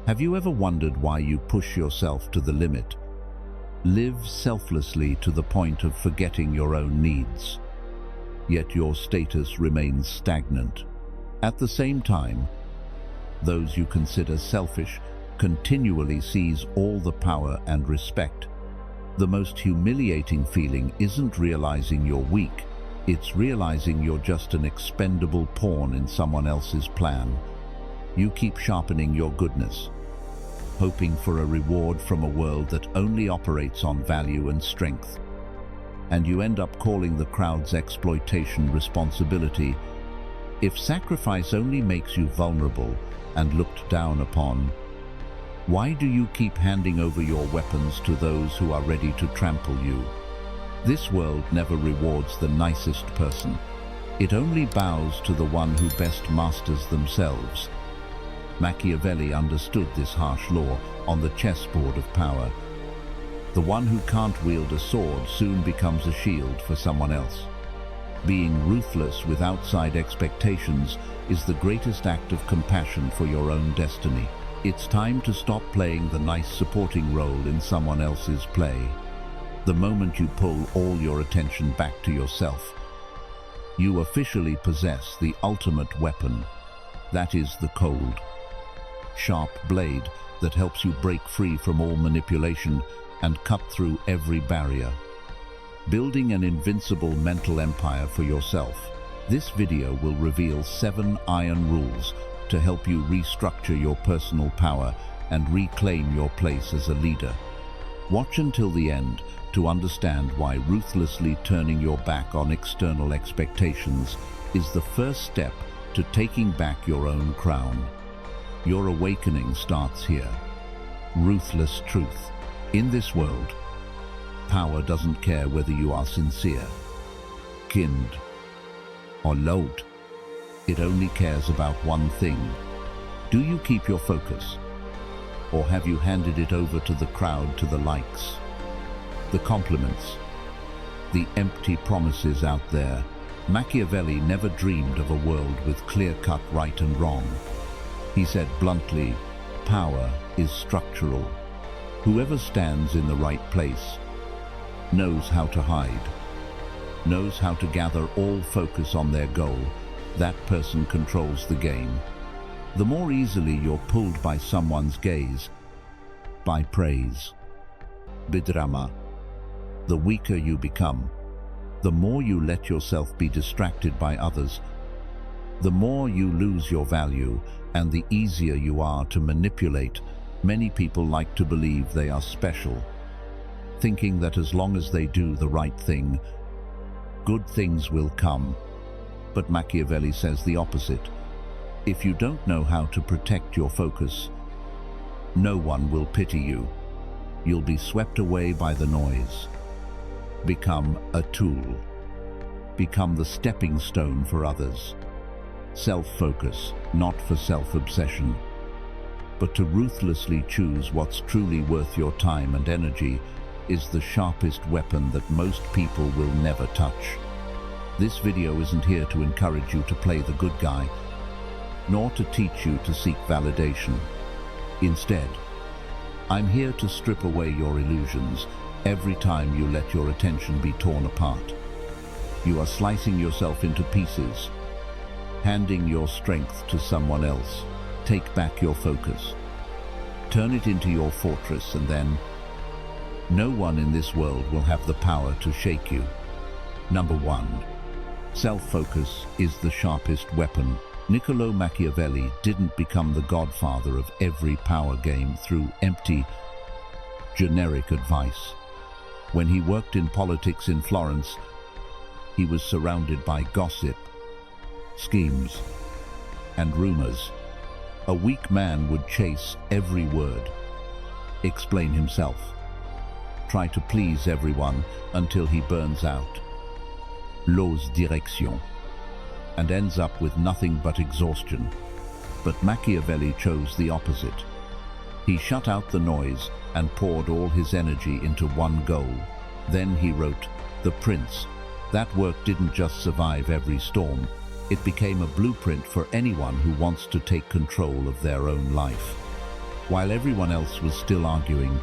Have you ever wondered why you push yourself to the limit? Live selflessly to the point of forgetting your own needs. Yet your status remains stagnant. At the same time, those you consider selfish continually seize all the power and respect. The most humiliating feeling isn't realizing you're weak, it's realizing you're just an expendable pawn in someone else's plan. You keep sharpening your goodness, hoping for a reward from a world that only operates on value and strength. And you end up calling the crowd's exploitation responsibility. If sacrifice only makes you vulnerable and looked down upon, why do you keep handing over your weapons to those who are ready to trample you? This world never rewards the nicest person. It only bows to the one who best masters themselves. Machiavelli understood this harsh law on the chessboard of power. The one who can't wield a sword soon becomes a shield for someone else. Being ruthless with outside expectations is the greatest act of compassion for your own destiny. It's time to stop playing the nice supporting role in someone else's play. The moment you pull all your attention back to yourself, you officially possess the ultimate weapon. That is the cold, sharp blade that helps you break free from all manipulation and cut through every barrier. Building an invincible mental empire for yourself. This video will reveal 7 iron rules to help you restructure your personal power and reclaim your place as a leader. Watch until the end to understand why ruthlessly turning your back on external expectations is the first step to taking back your own crown. Your awakening starts here. Ruthless truth. In this world, power doesn't care whether you are sincere, kind, or loud. It only cares about one thing. Do you keep your focus? Or have you handed it over to the crowd, to the likes, the compliments, the empty promises out there? Machiavelli never dreamed of a world with clear-cut right and wrong. He said bluntly, power is structural. Whoever stands in the right place knows how to hide, knows how to gather all focus on their goal. That person controls the game. The more easily you're pulled by someone's gaze, by praise, bidrama, the weaker you become. The more you let yourself be distracted by others, the more you lose your value and the easier you are to manipulate. Many people like to believe they are special, thinking that as long as they do the right thing, good things will come. But Machiavelli says the opposite. If you don't know how to protect your focus, no one will pity you. You'll be swept away by the noise. Become a tool. Become the stepping stone for others. Self-focus, not for self-obsession, but to ruthlessly choose what's truly worth your time and energy is the sharpest weapon that most people will never touch. This video isn't here to encourage you to play the good guy, nor to teach you to seek validation. Instead, I'm here to strip away your illusions every time you let your attention be torn apart. You are slicing yourself into pieces, handing your strength to someone else. Take back your focus. Turn it into your fortress, and then no one in this world will have the power to shake you. Number 1. Self-focus is the sharpest weapon. Niccolo Machiavelli didn't become the godfather of every power game through empty, generic advice. When he worked in politics in Florence, he was surrounded by gossip, schemes, and rumors. A weak man would chase every word, explain himself, try to please everyone until he burns out, lose direction, and ends up with nothing but exhaustion. But Machiavelli chose the opposite. He shut out the noise and poured all his energy into one goal. Then he wrote The Prince. That work didn't just survive every storm, it became a blueprint for anyone who wants to take control of their own life. While everyone else was still arguing,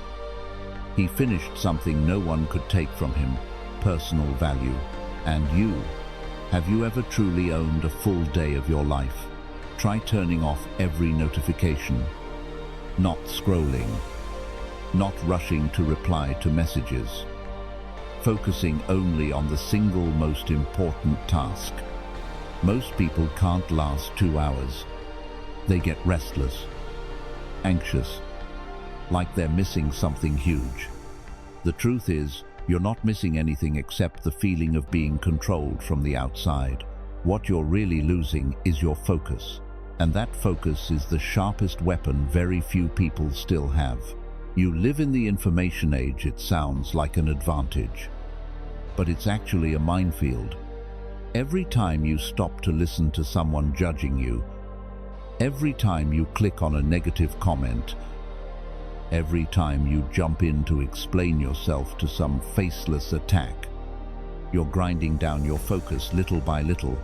he finished something no one could take from him: personal value. And you? Have you ever truly owned a full day of your life? Try turning off every notification, not scrolling, not rushing to reply to messages, focusing only on the single most important task. Most people can't last 2 hours. They get restless, anxious, like they're missing something huge. The truth is, you're not missing anything except the feeling of being controlled from the outside. What you're really losing is your focus. And that focus is the sharpest weapon very few people still have. You live in the information age. It sounds like an advantage, but it's actually a minefield. Every time you stop to listen to someone judging you, every time you click on a negative comment, every time you jump in to explain yourself to some faceless attack, you're grinding down your focus little by little.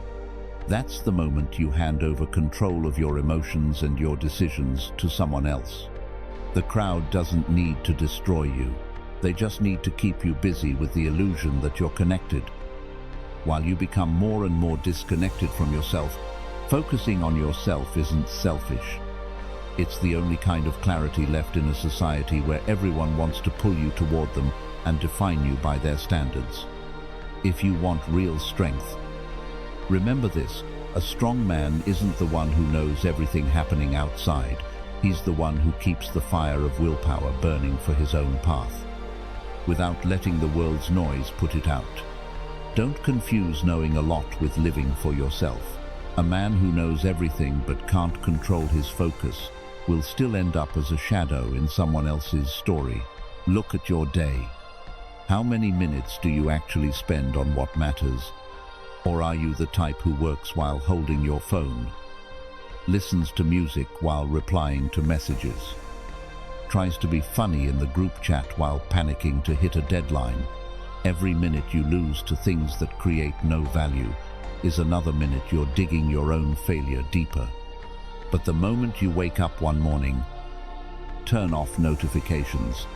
That's the moment you hand over control of your emotions and your decisions to someone else. The crowd doesn't need to destroy you. They just need to keep you busy with the illusion that you're connected. While you become more and more disconnected from yourself, focusing on yourself isn't selfish. It's the only kind of clarity left in a society where everyone wants to pull you toward them and define you by their standards. If you want real strength, remember this: a strong man isn't the one who knows everything happening outside. He's the one who keeps the fire of willpower burning for his own path, without letting the world's noise put it out. Don't confuse knowing a lot with living for yourself. A man who knows everything but can't control his focus will still end up as a shadow in someone else's story. Look at your day. How many minutes do you actually spend on what matters? Or are you the type who works while holding your phone, listens to music while replying to messages, tries to be funny in the group chat while panicking to hit a deadline? Every minute you lose to things that create no value is another minute you're digging your own failure deeper. But the moment you wake up one morning, turn off notifications,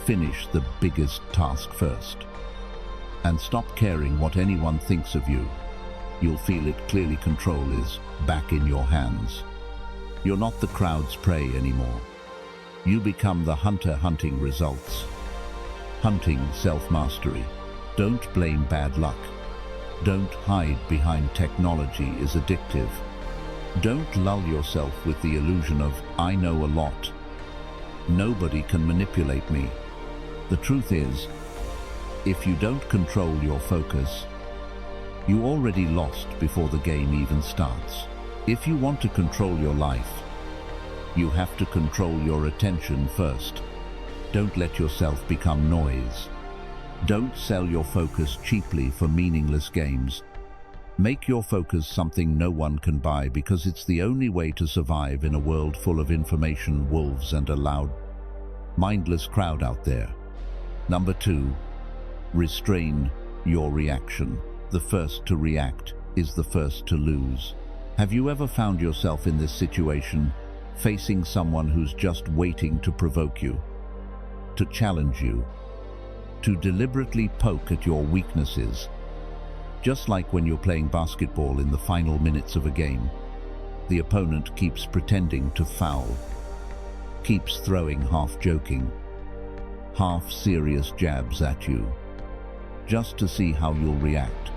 finish the biggest task first, and stop caring what anyone thinks of you, you'll feel it clearly. Control is back in your hands. You're not the crowd's prey anymore. You become the hunter hunting results, hunting self-mastery. Don't blame bad luck. Don't hide behind technology is addictive. Don't lull yourself with the illusion of, I know a lot. Nobody can manipulate me. The truth is, if you don't control your focus, you already lost before the game even starts. If you want to control your life, you have to control your attention first. Don't let yourself become noise. Don't sell your focus cheaply for meaningless games. Make your focus something no one can buy, because it's the only way to survive in a world full of information wolves and a loud, mindless crowd out there. Number 2, restrain your reaction. The first to react is the first to lose. Have you ever found yourself in this situation, facing someone who's just waiting to provoke you, to challenge you, to deliberately poke at your weaknesses? Just like when you're playing basketball in the final minutes of a game, the opponent keeps pretending to foul, keeps throwing half-joking, half-serious jabs at you, just to see how you'll react.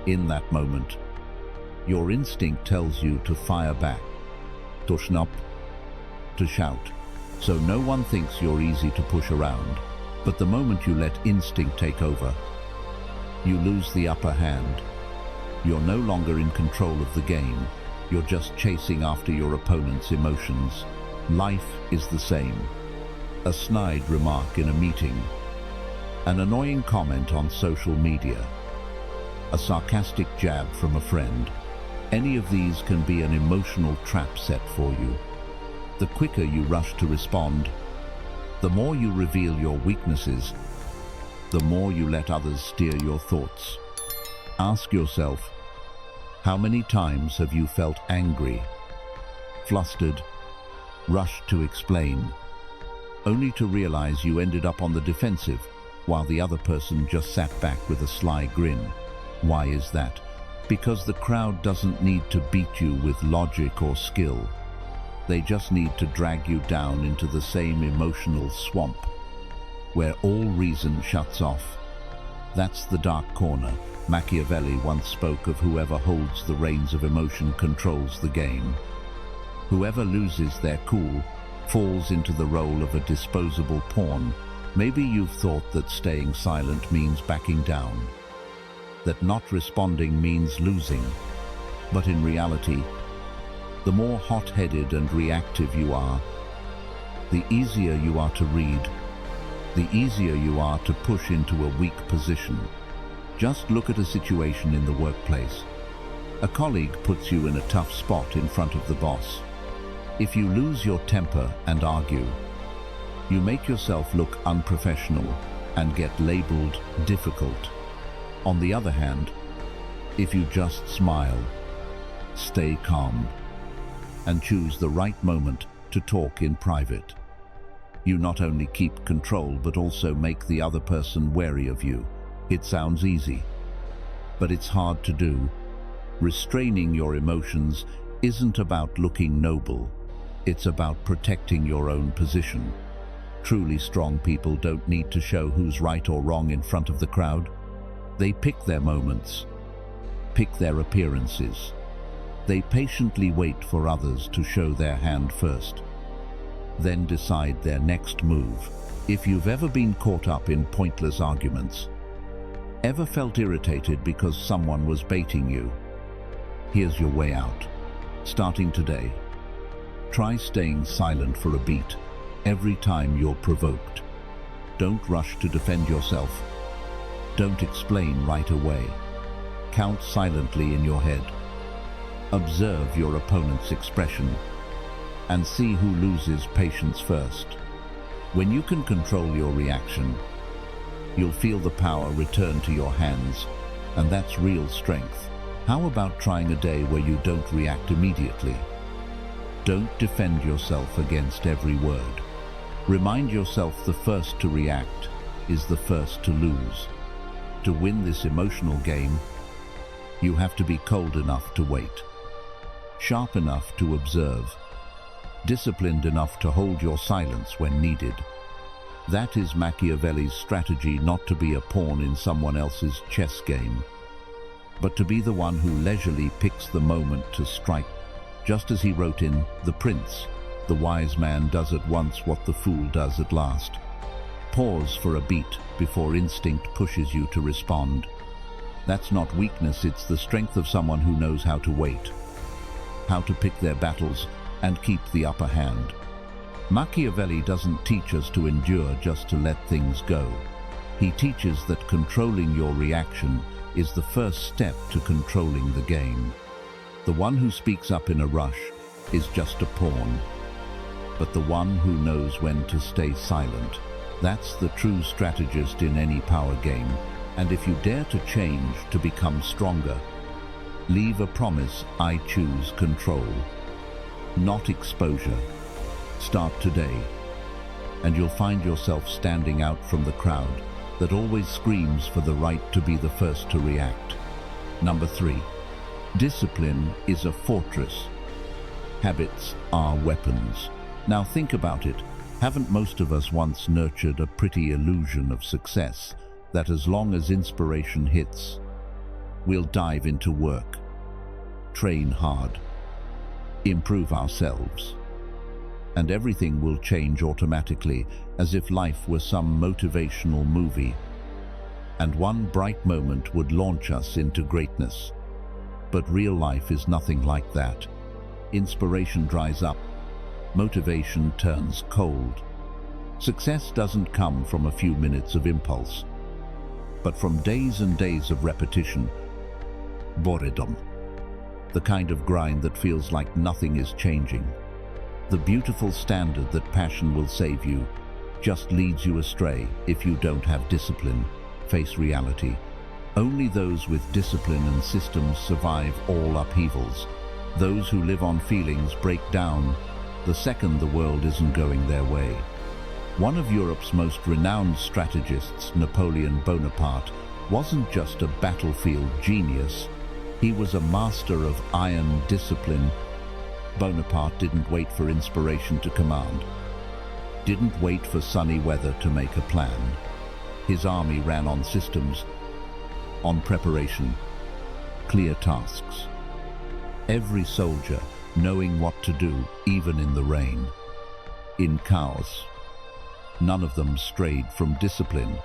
In that moment, your instinct tells you to fire back, to snap, to shout, so no one thinks you're easy to push around. But the moment you let instinct take over, you lose the upper hand. You're no longer in control of the game. You're just chasing after your opponent's emotions. Life is the same. A snide remark in a meeting, an annoying comment on social media, a sarcastic jab from a friend. Any of these can be an emotional trap set for you. The quicker you rush to respond, the more you reveal your weaknesses, the more you let others steer your thoughts. Ask yourself, how many times have you felt angry, flustered, rushed to explain, only to realize you ended up on the defensive while the other person just sat back with a sly grin. Why is that? Because the crowd doesn't need to beat you with logic or skill. They just need to drag you down into the same emotional swamp where all reason shuts off. That's the dark corner. Machiavelli once spoke of whoever holds the reins of emotion controls the game. Whoever loses their cool falls into the role of a disposable pawn. Maybe you've thought that staying silent means backing down, that not responding means losing. But in reality, the more hot-headed and reactive you are, the easier you are to read, the easier you are to push into a weak position. Just look at a situation in the workplace. A colleague puts you in a tough spot in front of the boss. If you lose your temper and argue, you make yourself look unprofessional and get labeled difficult. On the other hand, if you just smile, stay calm, and choose the right moment to talk in private, you not only keep control but also make the other person wary of you. It sounds easy, but it's hard to do. Restraining your emotions isn't about looking noble. It's about protecting your own position. Truly strong people don't need to show who's right or wrong in front of the crowd. They pick their moments, pick their appearances. They patiently wait for others to show their hand first, then decide their next move. If you've ever been caught up in pointless arguments, ever felt irritated because someone was baiting you, here's your way out. Starting today, try staying silent for a beat every time you're provoked. Don't rush to defend yourself. Don't explain right away. Count silently in your head. Observe your opponent's expression and see who loses patience first. When you can control your reaction, you'll feel the power return to your hands, and that's real strength. How about trying a day where you don't react immediately? Don't defend yourself against every word. Remind yourself the first to react is the first to lose. To win this emotional game, you have to be cold enough to wait, sharp enough to observe, disciplined enough to hold your silence when needed. That is Machiavelli's strategy, not to be a pawn in someone else's chess game, but to be the one who leisurely picks the moment to strike. Just as he wrote in The Prince, the wise man does at once what the fool does at last. Pause for a beat before instinct pushes you to respond. That's not weakness, it's the strength of someone who knows how to wait, how to pick their battles and keep the upper hand. Machiavelli doesn't teach us to endure just to let things go. He teaches that controlling your reaction is the first step to controlling the game. The one who speaks up in a rush is just a pawn, but the one who knows when to stay silent, that's the true strategist in any power game. And if you dare to change to become stronger, leave a promise: I choose control, not exposure. Start today, and you'll find yourself standing out from the crowd that always screams for the right to be the first to react. Number 3. Discipline is a fortress. Habits are weapons. Now think about it. Haven't most of us once nurtured a pretty illusion of success that as long as inspiration hits, we'll dive into work, train hard, improve ourselves, and everything will change automatically, as if life were some motivational movie, and one bright moment would launch us into greatness. But real life is nothing like that. Inspiration dries up, motivation turns cold. Success doesn't come from a few minutes of impulse, but from days and days of repetition, boredom, the kind of grind that feels like nothing is changing. The beautiful standard that passion will save you just leads you astray if you don't have discipline. Face reality. Only those with discipline and systems survive all upheavals. Those who live on feelings break down the second the world isn't going their way. One of Europe's most renowned strategists, Napoleon Bonaparte, wasn't just a battlefield genius, he was a master of iron discipline. Bonaparte didn't wait for inspiration to command, didn't wait for sunny weather to make a plan. His army ran on systems, on preparation, clear tasks. Every soldier knowing what to do, even in the rain. In chaos, none of them strayed from discipline.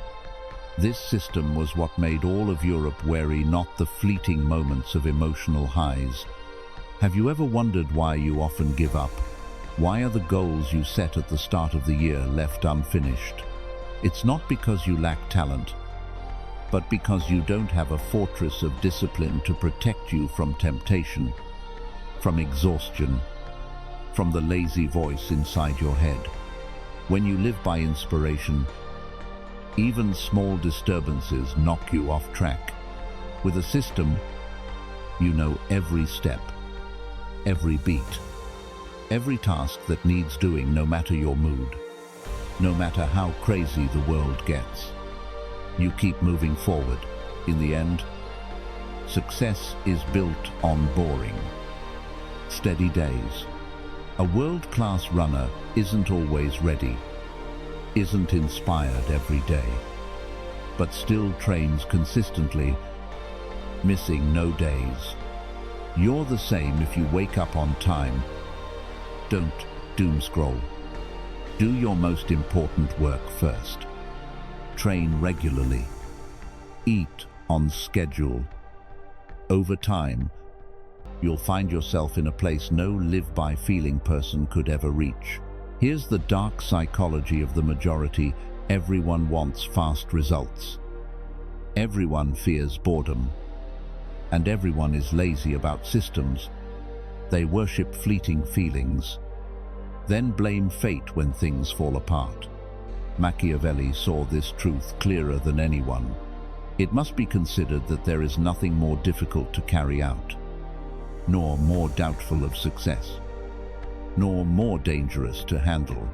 This system was what made all of Europe wary, not the fleeting moments of emotional highs. Have you ever wondered why you often give up? Why are the goals you set at the start of the year left unfinished? It's not because you lack talent, but because you don't have a fortress of discipline to protect you from temptation, from exhaustion, from the lazy voice inside your head. When you live by inspiration, even small disturbances knock you off track. With a system, you know every step, every beat, every task that needs doing, no matter your mood, no matter how crazy the world gets. You keep moving forward. In the end, success is built on boring, steady days. A world-class runner isn't always ready, isn't inspired every day, but still trains consistently, missing no days. You're the same if you wake up on time. Don't doom scroll. Do your most important work first. Train regularly. Eat on schedule. Over time, you'll find yourself in a place no live-by-feeling person could ever reach. Here's the dark psychology of the majority. Everyone wants fast results. Everyone fears boredom. And everyone is lazy about systems. They worship fleeting feelings, then blame fate when things fall apart. Machiavelli saw this truth clearer than anyone. It must be considered that there is nothing more difficult to carry out, nor more doubtful of success, nor more dangerous to handle,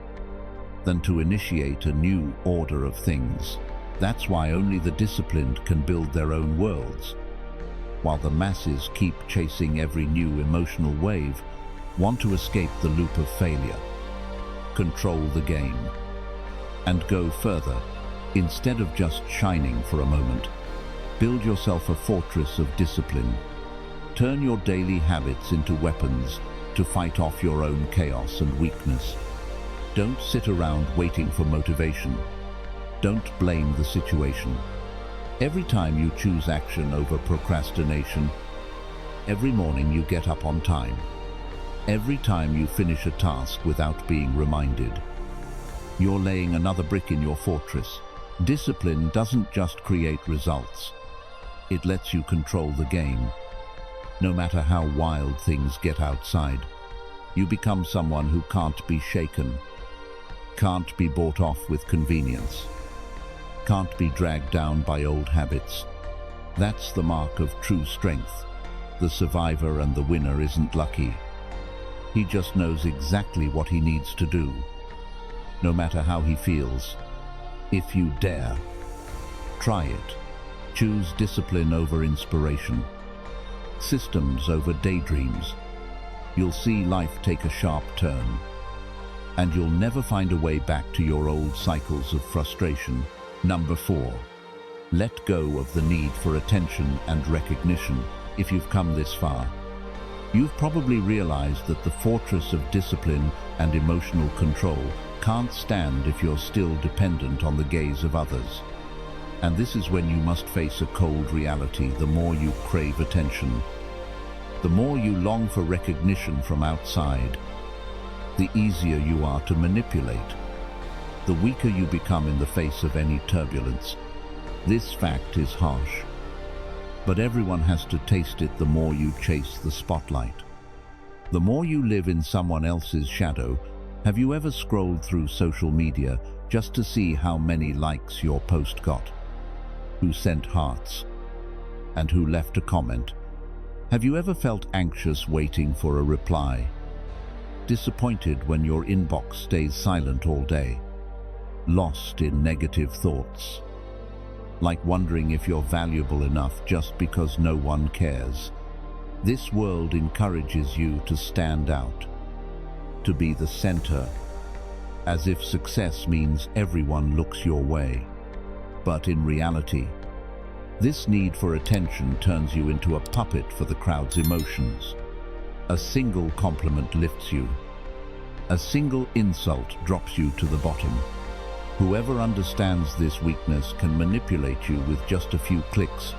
than to initiate a new order of things. That's why only the disciplined can build their own worlds, while the masses keep chasing every new emotional wave, want to escape the loop of failure, control the game, and go further. Instead of just shining for a moment, build yourself a fortress of discipline. Turn your daily habits into weapons to fight off your own chaos and weakness. Don't sit around waiting for motivation. Don't blame the situation. Every time you choose action over procrastination, every morning you get up on time, every time you finish a task without being reminded, you're laying another brick in your fortress. Discipline doesn't just create results, it lets you control the game. No matter how wild things get outside, you become someone who can't be shaken, can't be bought off with convenience, can't be dragged down by old habits. That's the mark of true strength. The survivor and the winner isn't lucky. He just knows exactly what he needs to do, no matter how he feels. If you dare, try it. Choose discipline over inspiration, systems over daydreams. You'll see life take a sharp turn, and you'll never find a way back to your old cycles of frustration. Number 4, let go of the need for attention and recognition. If you've come this far, you've probably realized that the fortress of discipline and emotional control can't stand if you're still dependent on the gaze of others. And this is when you must face a cold reality. The more you crave attention, the more you long for recognition from outside, the easier you are to manipulate, the weaker you become in the face of any turbulence. This fact is harsh, but everyone has to taste it. The more you chase the spotlight, the more you live in someone else's shadow. Have you ever scrolled through social media just to see how many likes your post got? Who sent hearts? And who left a comment? Have you ever felt anxious waiting for a reply? disappointed when your inbox stays silent all day, lost in negative thoughts, like wondering if you're valuable enough just because no one cares. This world encourages you to stand out, to be the center, as if success means everyone looks your way. But in reality, this need for attention turns you into a puppet for the crowd's emotions. A single compliment lifts you. A single insult drops you to the bottom. Whoever understands this weakness can manipulate you with just a few clicks.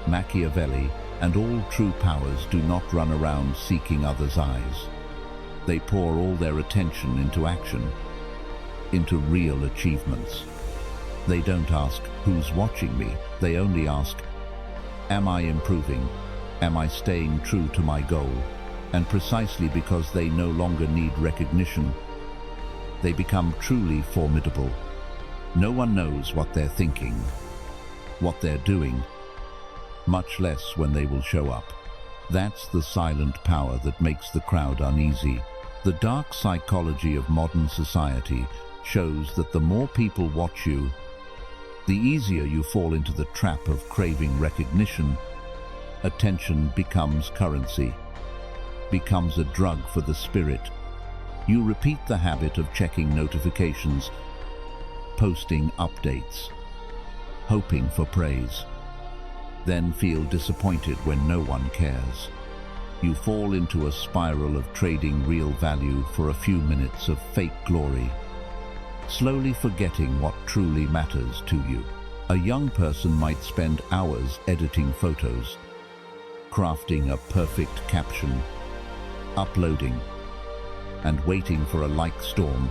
Machiavelli and all true powers do not run around seeking others' eyes. They pour all their attention into action, into real achievements. They don't ask, "Who's watching me?" They only ask, "Am I improving? Am I staying true to my goal?" And precisely because they no longer need recognition, they become truly formidable. No one knows what they're thinking, what they're doing, much less when they will show up. That's the silent power that makes the crowd uneasy. The dark psychology of modern society shows that the more people watch you, the easier you fall into the trap of craving recognition. Attention becomes currency, becomes a drug for the spirit. You repeat the habit of checking notifications, posting updates, hoping for praise, then feel disappointed when no one cares. You fall into a spiral of trading real value for a few minutes of fake glory, slowly forgetting what truly matters to you. A young person might spend hours editing photos, crafting a perfect caption, uploading, and waiting for a like storm.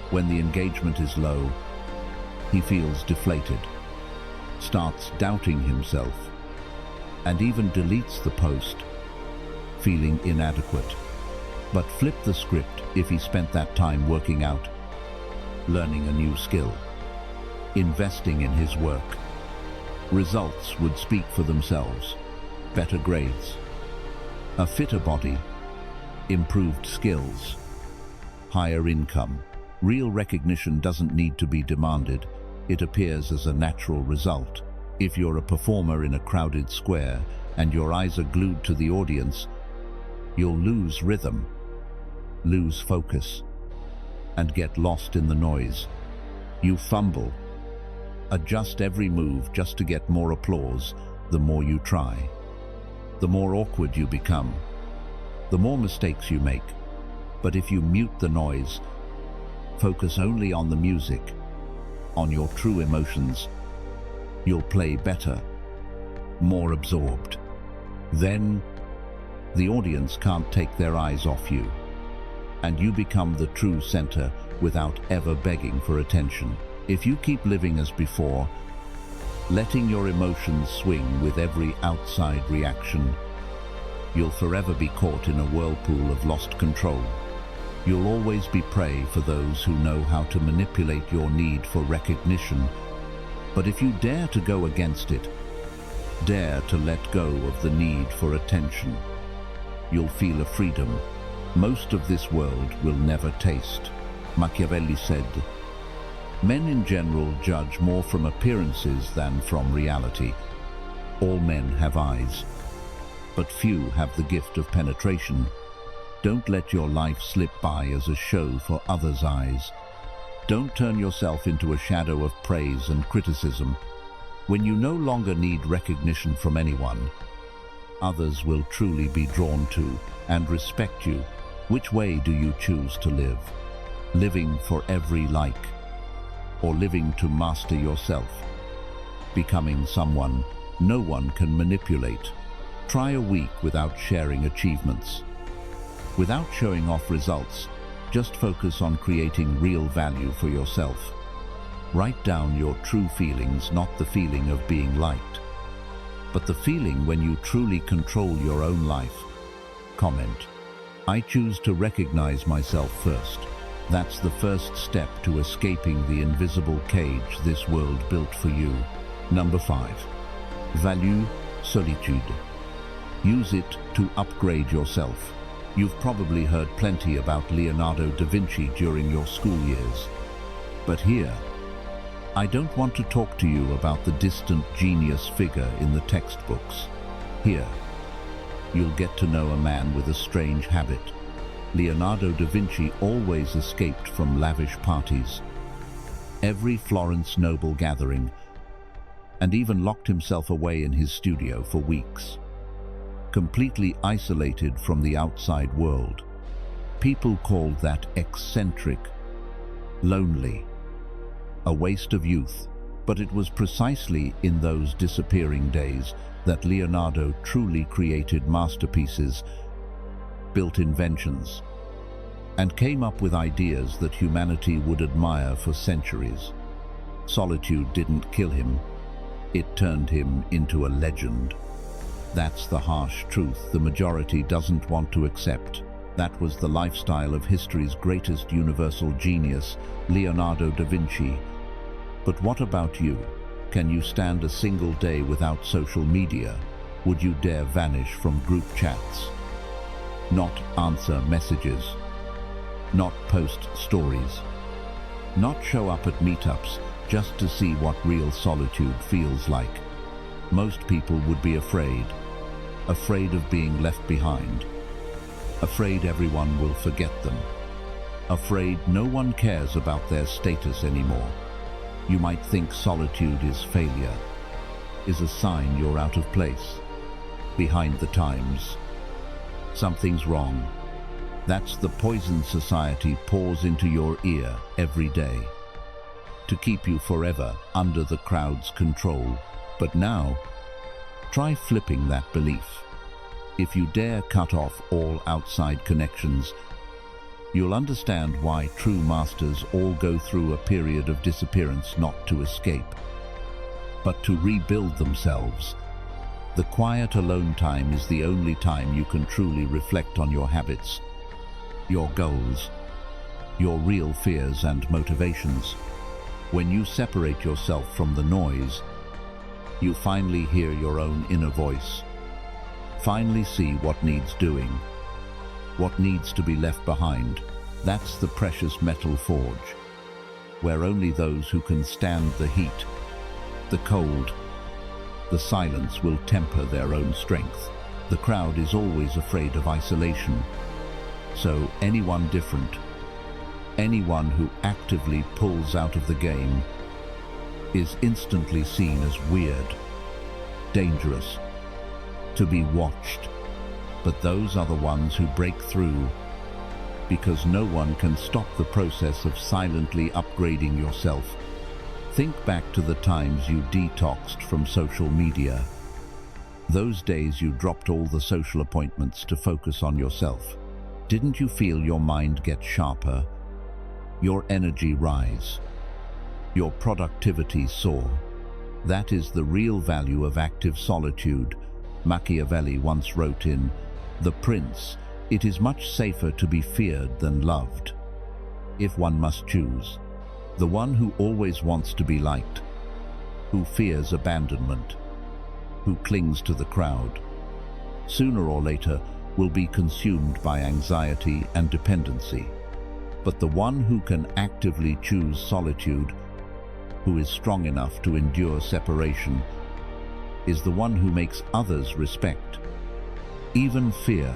When the engagement is low, he feels deflated, starts doubting himself, and even deletes the post, feeling inadequate. But flip the script: if he spent that time working out, learning a new skill, investing in his work, results would speak for themselves. Better grades, a fitter body, improved skills, higher income. Real recognition doesn't need to be demanded. It appears as a natural result. If you're a performer in a crowded square and your eyes are glued to the audience, you'll lose rhythm, lose focus, and get lost in the noise. You fumble, adjust every move just to get more applause. The more you try, the more awkward you become, the more mistakes you make. But if you mute the noise, focus only on the music, on your true emotions, you'll play better, more absorbed. Then the audience can't take their eyes off you, and you become the true center without ever begging for attention. If you keep living as before, letting your emotions swing with every outside reaction, you'll forever be caught in a whirlpool of lost control. You'll always be prey for those who know how to manipulate your need for recognition. But if you dare to go against it, dare to let go of the need for attention, you'll feel a freedom most of this world will never taste. Machiavelli said, "Men in general judge more from appearances than from reality. All men have eyes, but few have the gift of penetration. Don't let your life slip by as a show for others' eyes. Don't turn yourself into a shadow of praise and criticism. When you no longer need recognition from anyone, others will truly be drawn to and respect you. Which way do you choose to live? Living for every like, or living to master yourself, becoming someone no one can manipulate? Try a week without sharing achievements, without showing off results. Just focus on creating real value for yourself. Write down your true feelings, not the feeling of being liked, but the feeling when you truly control your own life. Comment: I choose to recognize myself first. That's the first step to escaping the invisible cage this world built for you. Number 5. Value solitude. Use it to upgrade yourself. You've probably heard plenty about Leonardo da Vinci during your school years. But here, I don't want to talk to you about the distant genius figure in the textbooks. Here, you'll get to know a man with a strange habit. Leonardo da Vinci always escaped from lavish parties, every Florence noble gathering, and even locked himself away in his studio for weeks, completely isolated from the outside world. People called that eccentric, lonely, a waste of youth. But it was precisely in those disappearing days that Leonardo truly created masterpieces, built inventions, and came up with ideas that humanity would admire for centuries. Solitude didn't kill him, it turned him into a legend. That's the harsh truth the majority doesn't want to accept. That was the lifestyle of history's greatest universal genius, Leonardo da Vinci. But what about you? Can you stand a single day without social media? Would you dare vanish from group chats? Not answer messages? Not post stories? Not show up at meetups just to see what real solitude feels like? Most people would be afraid of being left behind, afraid everyone will forget them, afraid no one cares about their status anymore. You might think solitude is failure, is a sign you're out of place, behind the times. Something's wrong. That's the poison society pours into your ear every day, to keep you forever under the crowd's control. But now, try flipping that belief. If you dare cut off all outside connections, you'll understand why true masters all go through a period of disappearance, not to escape, but to rebuild themselves. The quiet alone time is the only time you can truly reflect on your habits, your goals, your real fears and motivations. When you separate yourself from the noise, you finally hear your own inner voice, finally see what needs doing, what needs to be left behind. That's the precious metal forge, where only those who can stand the heat, the cold, the silence will temper their own strength. The crowd is always afraid of isolation, so anyone different, anyone who actively pulls out of the game, is instantly seen as weird, dangerous, to be watched. But those are the ones who break through, because no one can stop the process of silently upgrading yourself. Think back to the times you detoxed from social media. Those days you dropped all the social appointments to focus on yourself. Didn't you feel your mind get sharper, your energy rise, your productivity soar? That is the real value of active solitude. Machiavelli once wrote in The Prince, "It is much safer to be feared than loved." If one must choose, the one who always wants to be liked, who fears abandonment, who clings to the crowd, sooner or later will be consumed by anxiety and dependency. But the one who can actively choose solitude, who is strong enough to endure separation, is the one who makes others respect, even fear,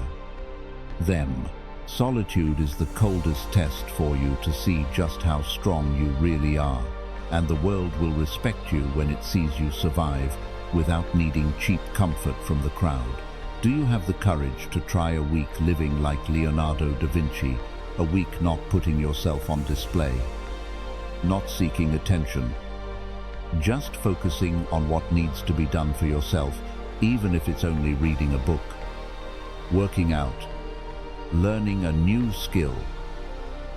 them. Solitude is the coldest test for you to see just how strong you really are, and the world will respect you when it sees you survive without needing cheap comfort from the crowd. Do you have the courage to try a week living like Leonardo da Vinci, a week not putting yourself on display, not seeking attention, just focusing on what needs to be done for yourself, even if it's only reading a book, working out, learning a new skill,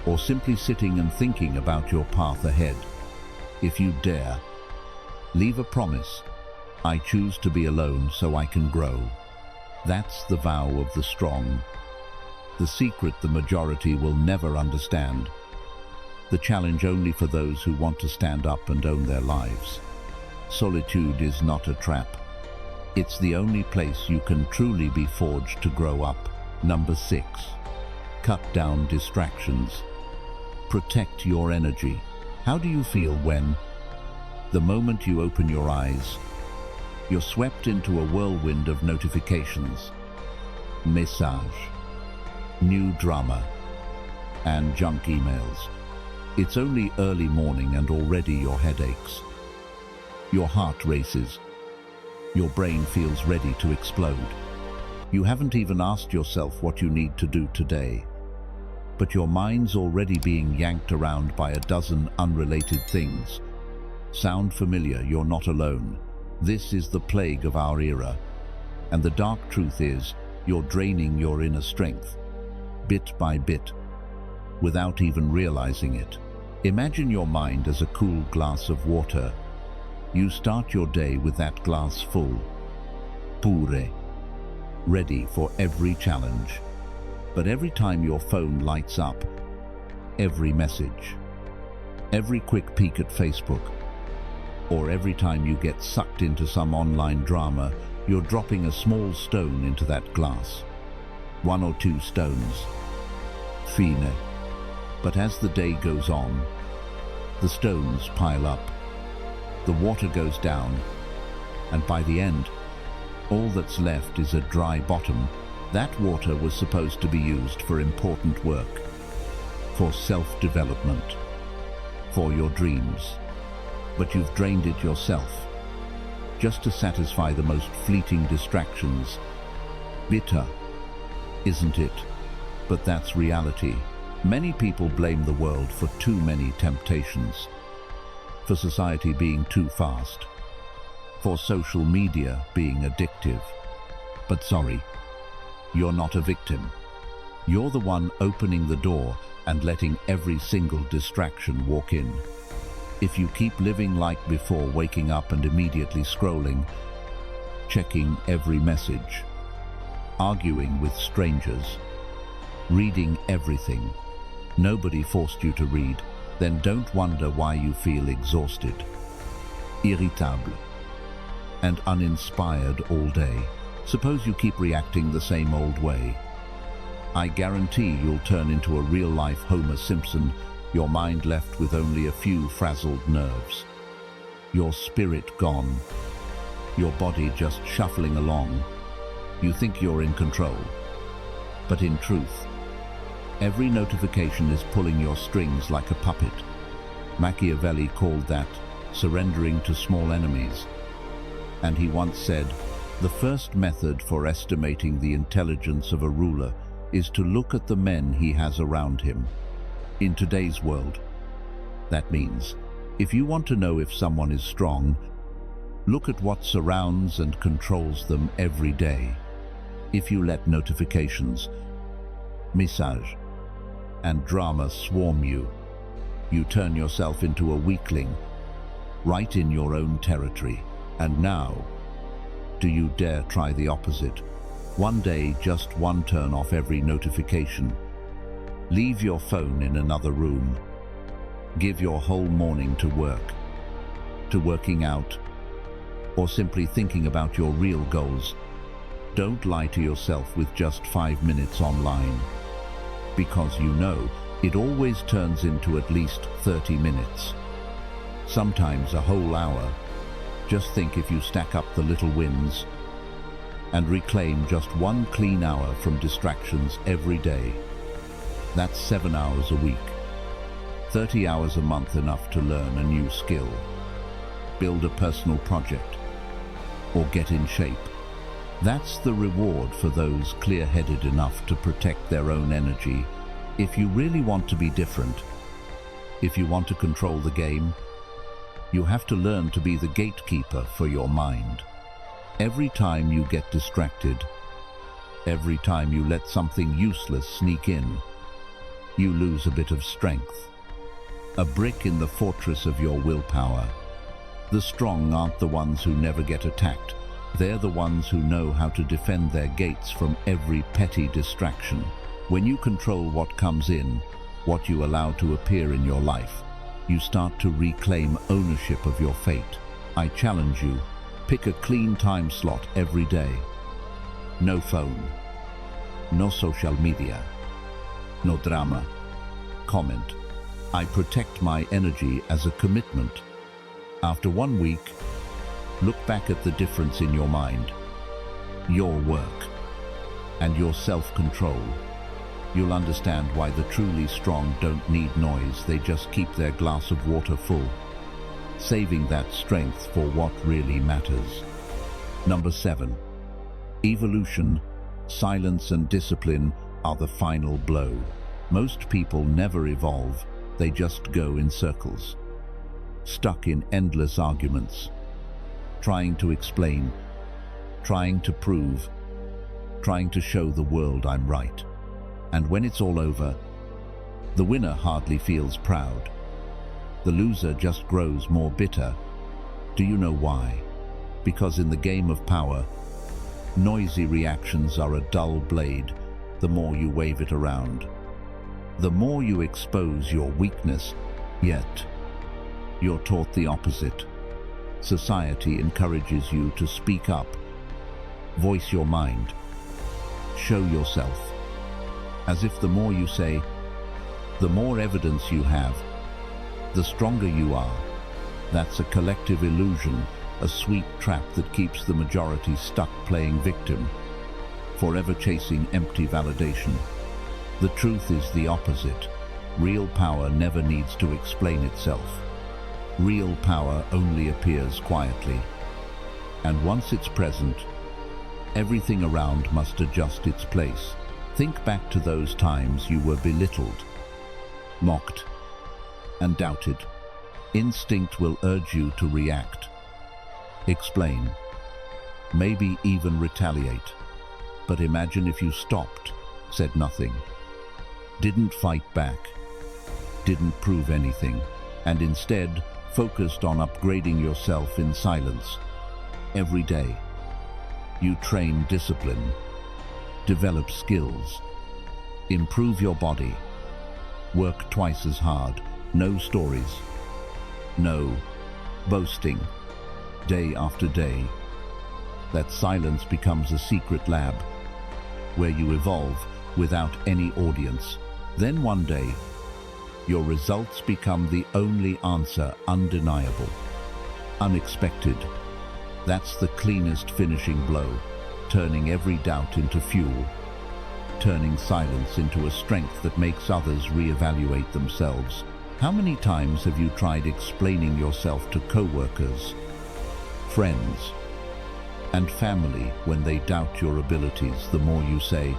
or simply sitting and thinking about your path ahead? If you dare, leave a promise. I choose to be alone so I can grow. That's the vow of the strong, the secret the majority will never understand, the challenge only for those who want to stand up and own their lives. Solitude is not a trap. It's the only place you can truly be forged to grow up, Number 6. Cut down distractions. Protect your energy. How do you feel when, the moment you open your eyes, you're swept into a whirlwind of notifications, message, new drama, and junk emails? It's only early morning and already your head aches. Your heart races. Your brain feels ready to explode. You haven't even asked yourself what you need to do today, but your mind's already being yanked around by a dozen unrelated things. Sound familiar? You're not alone. This is the plague of our era. And the dark truth is, you're draining your inner strength, bit by bit, without even realizing it. Imagine your mind as a cool glass of water. You start your day with that glass full, pure, ready for every challenge. But every time your phone lights up, every message, every quick peek at Facebook, or every time you get sucked into some online drama, you're dropping a small stone into that glass. 1 or 2 stones. Fine. But as the day goes on, the stones pile up, the water goes down, and by the end, all that's left is a dry bottom. That water was supposed to be used for important work, for self-development, for your dreams. But you've drained it yourself, just to satisfy the most fleeting distractions. Bitter, isn't it? But that's reality. Many people blame the world for too many temptations, for society being too fast, for social media being addictive. But sorry, you're not a victim. You're the one opening the door and letting every single distraction walk in. If you keep living like before, waking up and immediately scrolling, checking every message, arguing with strangers, reading everything nobody forced you to read, then don't wonder why you feel exhausted, irritable, and uninspired all day. Suppose you keep reacting the same old way. I guarantee you'll turn into a real-life Homer Simpson, your mind left with only a few frazzled nerves, your spirit gone, your body just shuffling along. You think you're in control, but in truth, every notification is pulling your strings like a puppet. Machiavelli called that surrendering to small enemies, and he once said, the first method for estimating the intelligence of a ruler is to look at the men he has around him. In today's world, that means, if you want to know if someone is strong, look at what surrounds and controls them every day. If you let notifications, message, and drama swarm you, you turn yourself into a weakling, right in your own territory. And now, do you dare try the opposite? One day, just one turn off every notification. Leave your phone in another room. Give your whole morning to work, to working out, or simply thinking about your real goals. Don't lie to yourself with just 5 minutes online, because you know it always turns into at least 30 minutes, sometimes a whole hour. Just think if you stack up the little wins and reclaim just 1 clean hour from distractions every day. That's 7 hours a week, 30 hours a month, enough to learn a new skill, build a personal project, or get in shape. That's the reward for those clear-headed enough to protect their own energy. If you really want to be different, if you want to control the game, you have to learn to be the gatekeeper for your mind. Every time you get distracted, every time you let something useless sneak in, you lose a bit of strength, a brick in the fortress of your willpower. The strong aren't the ones who never get attacked. They're the ones who know how to defend their gates from every petty distraction. When you control what comes in, what you allow to appear in your life, you start to reclaim ownership of your fate. I challenge you, pick a clean time slot every day. No phone, No social media. No drama. Comment. I protect my energy as a commitment. After 1 week, look back at the difference in your mind, your work, and your self-control. You'll understand why the truly strong don't need noise, they just keep their glass of water full, saving that strength for what really matters. Number 7. Evolution, silence and discipline are the final blow. Most people never evolve, they just go in circles, stuck in endless arguments, trying to explain, trying to prove, trying to show the world I'm right. And when it's all over, the winner hardly feels proud. The loser just grows more bitter. Do you know why? Because in the game of power, noisy reactions are a dull blade. The more you wave it around, the more you expose your weakness, yet you're taught the opposite. Society encourages you to speak up, voice your mind, show yourself, as if the more you say, the more evidence you have, the stronger you are. That's a collective illusion, a sweet trap that keeps the majority stuck playing victim, forever chasing empty validation. The truth is the opposite. Real power never needs to explain itself. Real power only appears quietly. And once it's present, everything around must adjust its place. Think back to those times you were belittled, mocked, and doubted. Instinct will urge you to react, explain, maybe even retaliate. But imagine if you stopped, said nothing, didn't fight back, didn't prove anything, and instead focused on upgrading yourself in silence. Every day, you train discipline, develop skills, improve your body, work twice as hard, no stories, no boasting, day after day. That silence becomes a secret lab where you evolve without any audience. Then one day, your results become the only answer, undeniable, unexpected. That's the cleanest finishing blow, turning every doubt into fuel, turning silence into a strength that makes others reevaluate themselves. How many times have you tried explaining yourself to co-workers, friends, and family when they doubt your abilities? The more you say,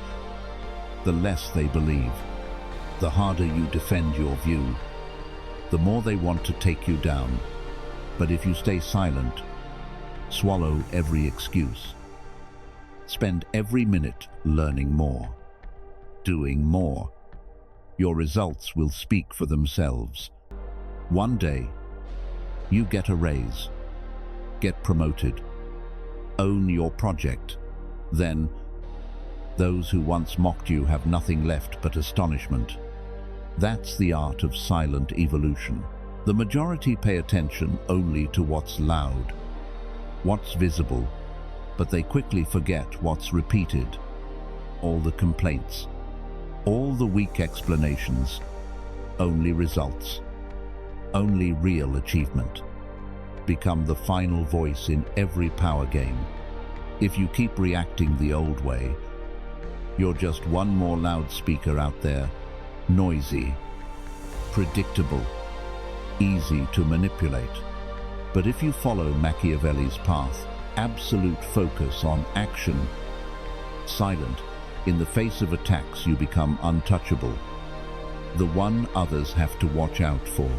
the less they believe. The harder you defend your view, the more they want to take you down. But if you stay silent, swallow every excuse, spend every minute learning more, doing more, your results will speak for themselves. One day, you get a raise, get promoted, own your project. Then, those who once mocked you have nothing left but astonishment. That's the art of silent evolution. The majority pay attention only to what's loud, what's visible, but they quickly forget what's repeated. All the complaints, all the weak explanations, only results, only real achievement, become the final voice in every power game. If you keep reacting the old way, you're just one more loudspeaker out there, noisy, predictable, easy to manipulate. But if you follow Machiavelli's path, absolute focus on action, silent, in the face of attacks you become untouchable, the one others have to watch out for,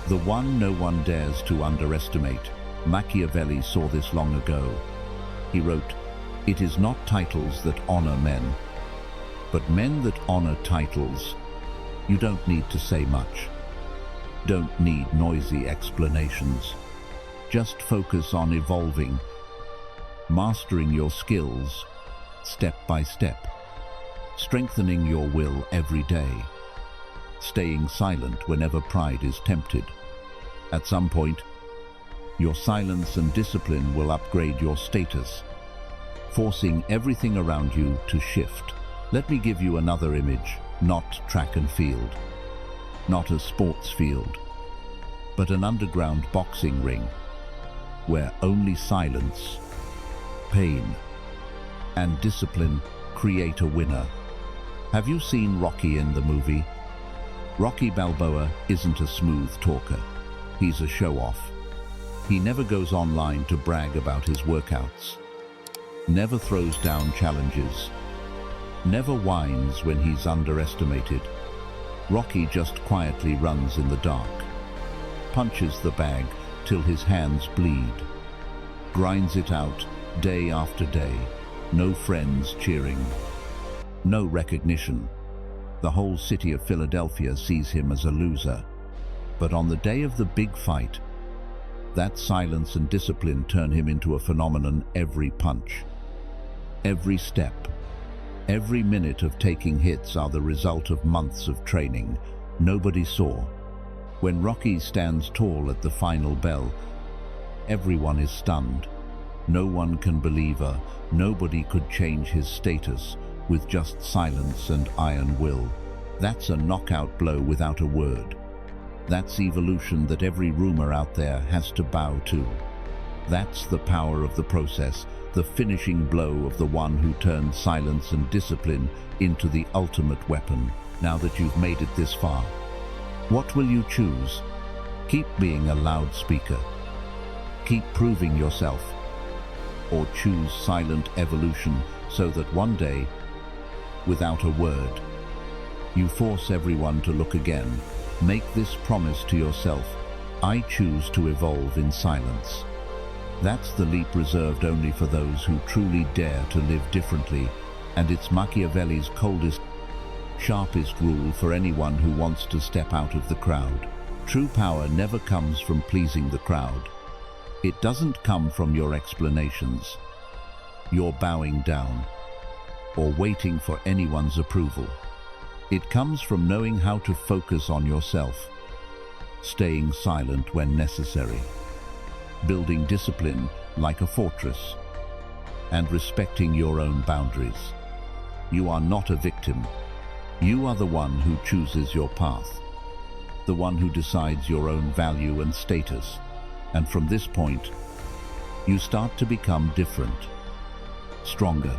the one no one dares to underestimate. Machiavelli saw this long ago. He wrote, "It is not titles that honor men, but men that honor titles." You don't need to say much. Don't need noisy explanations. Just focus on evolving, mastering your skills step by step, strengthening your will every day, staying silent whenever pride is tempted. At some point, your silence and discipline will upgrade your status, forcing everything around you to shift. Let me give you another image, not track and field, not a sports field, but an underground boxing ring where only silence, pain, and discipline create a winner. Have you seen Rocky in the movie? Rocky Balboa isn't a smooth talker. He's a show-off. He never goes online to brag about his workouts, never throws down challenges, never whines when he's underestimated. Rocky just quietly runs in the dark, punches the bag till his hands bleed, grinds it out day after day. No friends cheering, no recognition. The whole city of Philadelphia sees him as a loser. But on the day of the big fight, that silence and discipline turn him into a phenomenon. Every punch, every step, every minute of taking hits are the result of months of training nobody saw. When Rocky stands tall at the final bell, everyone is stunned. No one can believe her. Nobody could change his status with just silence and iron will. That's a knockout blow without a word. That's evolution that every rumor out there has to bow to. That's the power of the process, the finishing blow of the one who turned silence and discipline into the ultimate weapon. Now that you've made it this far, what will you choose? Keep being a loudspeaker. Keep proving yourself. Or choose silent evolution so that one day, without a word, you force everyone to look again. Make this promise to yourself: I choose to evolve in silence. That's the leap reserved only for those who truly dare to live differently, and it's Machiavelli's coldest, sharpest rule for anyone who wants to step out of the crowd. True power never comes from pleasing the crowd. It doesn't come from your explanations, your bowing down, or waiting for anyone's approval. It comes from knowing how to focus on yourself, staying silent when necessary, building discipline like a fortress, and respecting your own boundaries. You are not a victim. You are the one who chooses your path, the one who decides your own value and status. And from this point, you start to become different, stronger,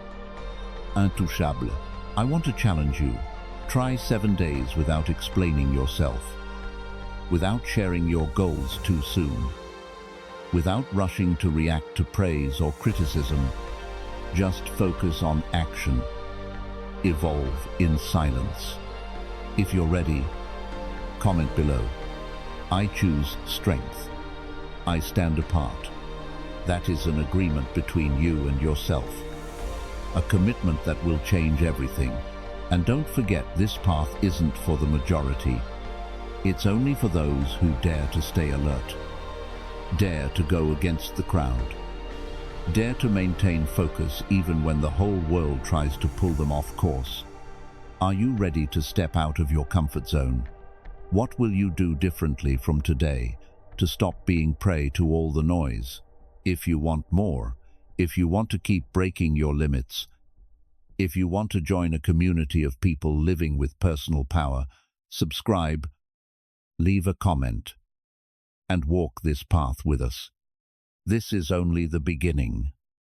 intouchable. I want to challenge you. Try 7 days without explaining yourself, without sharing your goals too soon, without rushing to react to praise or criticism. Just focus on action. Evolve in silence. If you're ready, comment below. I choose strength. I stand apart. That is an agreement between you and yourself. A commitment that will change everything. And don't forget, this path isn't for the majority. It's only for those who dare to stay alert. Dare to go against the crowd. Dare to maintain focus even when the whole world tries to pull them off course. Are you ready to step out of your comfort zone? What will you do differently from today to stop being prey to all the noise? If you want more, if you want to keep breaking your limits, if you want to join a community of people living with personal power, subscribe, leave a comment, and walk this path with us. This is only the beginning.